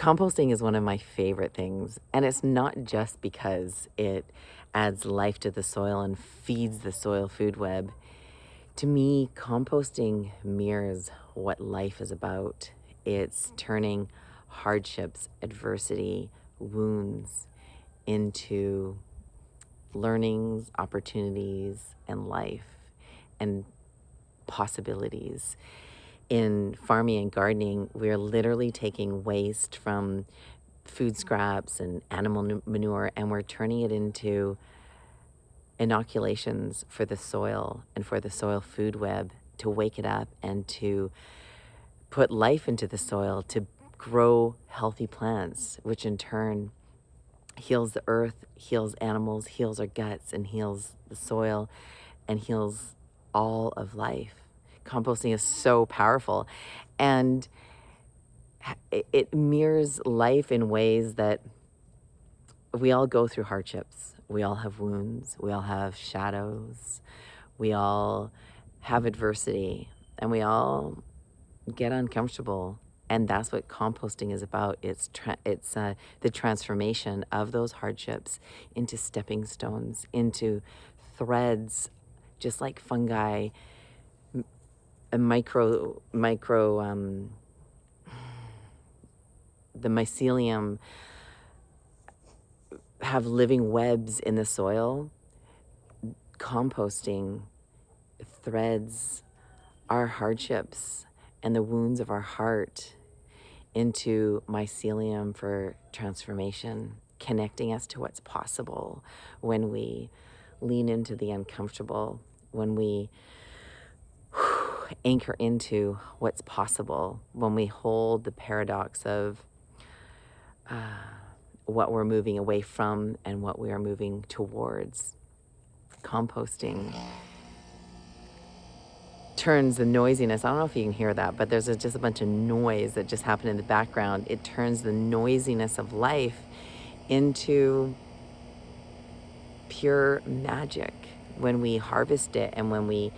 Composting is one of my favorite things, and it's not just because it adds life to the soil and feeds the soil food web. To me, composting mirrors what life is about. It's turning hardships, adversity, wounds into learnings, opportunities, and life and possibilities. In farming and gardening, we're literally taking waste from food scraps and animal manure, and we're turning it into inoculations for the soil and for the soil food web to wake it up and to put life into the soil to grow healthy plants, which in turn heals the earth, heals animals, heals our guts, and heals the soil, and heals all of life. Composting is so powerful, and it mirrors life in ways that we all go through hardships. We all have wounds. We all have shadows. We all have adversity, and we all get uncomfortable. And that's what composting is about. It's the transformation of those hardships into stepping stones, into threads, just like fungi, the mycelium have living webs in the soil. Composting threads our hardships and the wounds of our heart into mycelium for transformation, connecting us to what's possible when we lean into the uncomfortable, when we anchor into what's possible, when we hold the paradox of what we're moving away from and what we are moving towards. Composting turns the noisiness, I don't know if you can hear that, but there's just a bunch of noise that just happened in the background. It turns the noisiness of life into pure magic when we harvest it and when we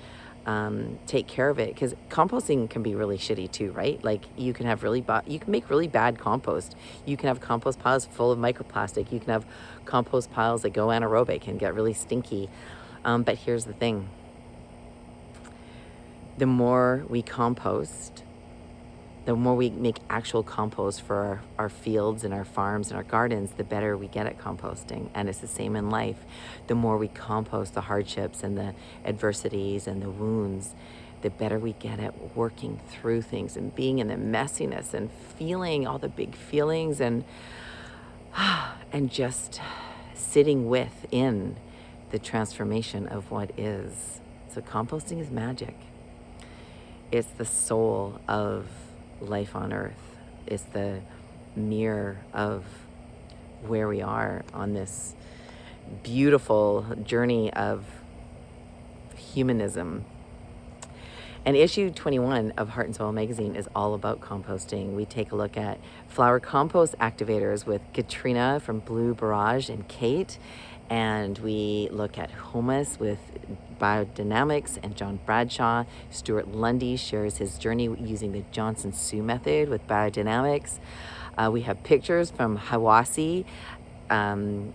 take care of it, because composting can be really shitty too, right? Like you can have you can make really bad compost. You can have compost piles full of microplastic. You can have compost piles that go anaerobic and get really stinky. But here's the thing. The more we compost, the more we make actual compost for our fields and our farms and our gardens, the better we get at composting. And it's the same in life. The more we compost the hardships and the adversities and the wounds, the better we get at working through things and being in the messiness and feeling all the big feelings and just sitting within the transformation of what is. So composting is magic. It's the soul of life on earth. It's the mirror of where we are on this beautiful journey of humanism. And issue 21 of Heart and Soil magazine is all about composting. We take a look at flower compost activators with Katrina from Blue Barrage and Kate. And we look at HUMUS with Biodynamics and John Bradshaw. Stuart Lundy shares his journey using the Johnson-Su method with Biodynamics. We have pictures from Hawassi and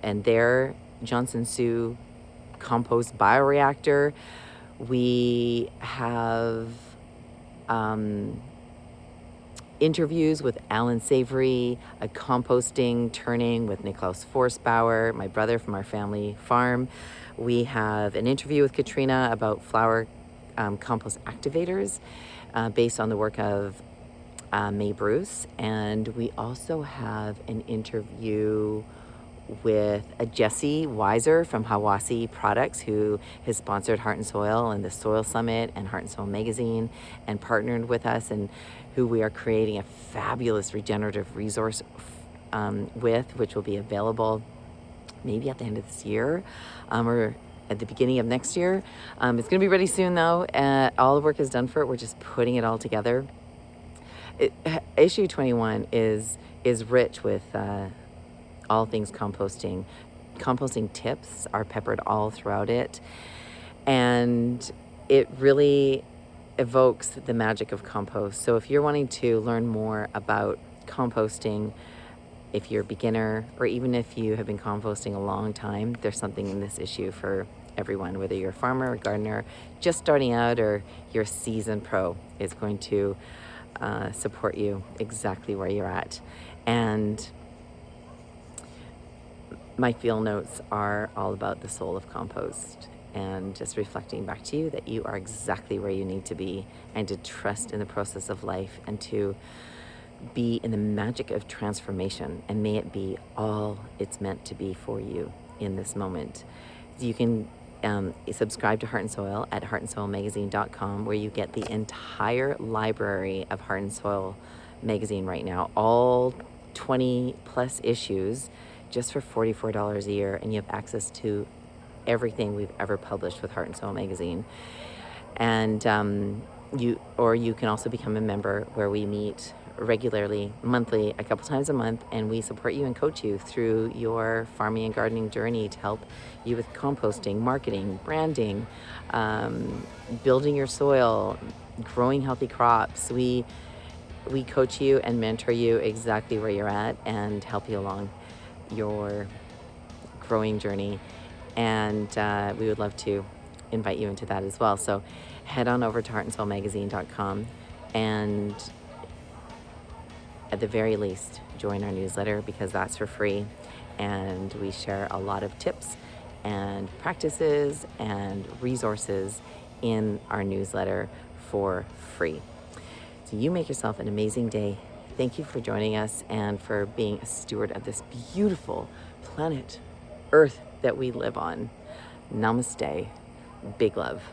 their Johnson-Su compost bioreactor. We have interviews with Alan Savory, a composting turning with Niklaus Forstbauer, my brother from our family farm. We have an interview with Katrina about flower compost activators based on the work of May Bruce. And we also have an interview with Jessie Weiser from Hawassi Products, who has sponsored Heart and Soil and the Soil Summit and Heart and Soil magazine and partnered with us, and who we are creating a fabulous regenerative resource with, which will be available maybe at the end of this year or at the beginning of next year. It's going to be ready soon though. All the work is done for it. We're just putting it all together. Issue 21 is rich with all things composting. Composting tips are peppered all throughout it. And it really evokes the magic of compost. So if you're wanting to learn more about composting. If you're a beginner, or even if you have been composting a long time, there's something in this issue for everyone, whether you're a farmer or gardener, just starting out, or you're a seasoned pro. It's going to support you exactly where you're at. And my field notes are all about the soul of compost, and just reflecting back to you that you are exactly where you need to be, and to trust in the process of life, and to be in the magic of transformation, and may it be all it's meant to be for you in this moment. You can subscribe to Heart and Soil at heartandsoilmagazine.com, where you get the entire library of Heart and Soil magazine right now, all 20 plus issues, just for $44 a year, and you have access to everything we've ever published with Heart and Soil magazine. And you can also become a member, where we meet regularly, monthly, a couple times a month, and we support you and coach you through your farming and gardening journey to help you with composting, marketing, branding, building your soil, growing healthy crops. We coach you and mentor you exactly where you're at, and help you along your growing journey. And we would love to invite you into that as well. So head on over to heartandsoilmagazine.com, and at the very least, join our newsletter, because that's for free. And we share a lot of tips and practices and resources in our newsletter for free. So you make yourself an amazing day. Thank you for joining us, and for being a steward of this beautiful planet, Earth, that we live on. Namaste. Big love.